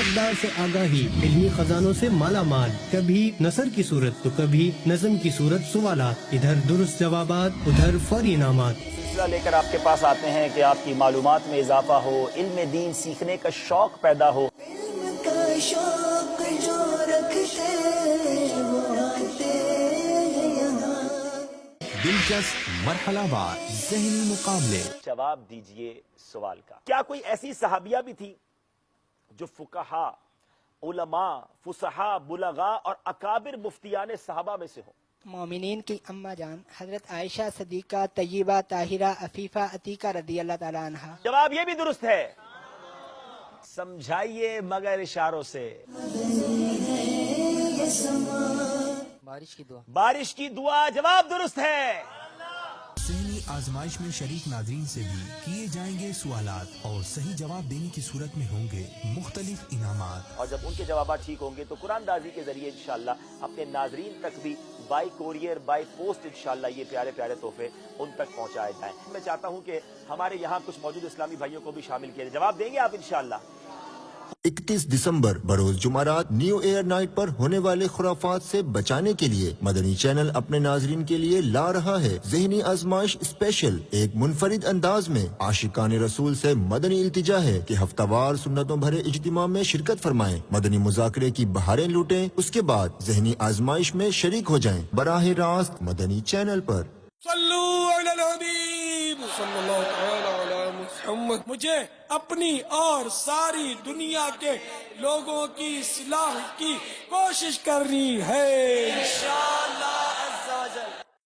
اقدار سے آگاہی، علمی خزانوں سے مالا مال، کبھی نثر کی صورت تو کبھی نظم کی صورت سوالات، ادھر درست جوابات ادھر فوری انعامات۔ سلسلہ لے کر آپ کے پاس آتے ہیں کہ آپ کی معلومات میں اضافہ ہو، علم دین سیکھنے کا شوق پیدا ہو۔ علم کا شوق جو رکھتے وہ آتے ہیں یہاں۔ دلچسپ مرحلہ وار ذہنی مقابلے۔ جواب دیجئے سوال کا۔ کیا کوئی ایسی صحابیہ بھی تھی جو فقہا، علماء، فصحاء، بلغاء اور اکابر مفتیان صحابہ میں سے ہو؟ مومنین کی اماں جان حضرت عائشہ صدیقہ طیبہ طاہرہ عفیفہ عتیقہ رضی اللہ تعالی عنہا۔ جواب یہ بھی درست ہے، سمجھائیے مگر اشاروں سے۔ بارش کی دعا۔ بارش کی دعا جواب درست ہے۔ ذہنی آزمائش میں شریک ناظرین سے بھی کیے جائیں گے سوالات اور صحیح جواب دینے کی صورت میں ہوں گے مختلف انعامات۔ اور جب ان کے جوابات ٹھیک ہوں گے تو قرآن دازی کے ذریعے انشاءاللہ اپنے ناظرین تک بھی بائی کوریئر بائی پوسٹ انشاءاللہ یہ پیارے پیارے تحفے ان تک پہنچائے جائیں۔ میں چاہتا ہوں کہ ہمارے یہاں کچھ موجود اسلامی بھائیوں کو بھی شامل کیا جائے۔ جواب دیں گے آپ انشاءاللہ؟ 31 دسمبر بروز جمعرات نیو ایئر نائٹ پر ہونے والے خرافات سے بچانے کے لیے مدنی چینل اپنے ناظرین کے لیے لا رہا ہے ذہنی آزمائش اسپیشل۔ ایک منفرد انداز میں عاشقان رسول سے مدنی التجا ہے کہ ہفتہ وار سنتوں بھرے اجتماع میں شرکت فرمائیں، مدنی مذاکرے کی بہاریں لوٹیں، اس کے بعد ذہنی آزمائش میں شریک ہو جائیں براہ راست مدنی چینل پر۔ صلو علی الحبیب صلی اللہ تعالی علی محمد۔ مجھے اپنی اور ساری دنیا کے لوگوں کی اصلاح کی کوشش کرنی ہے انشاءاللہ۔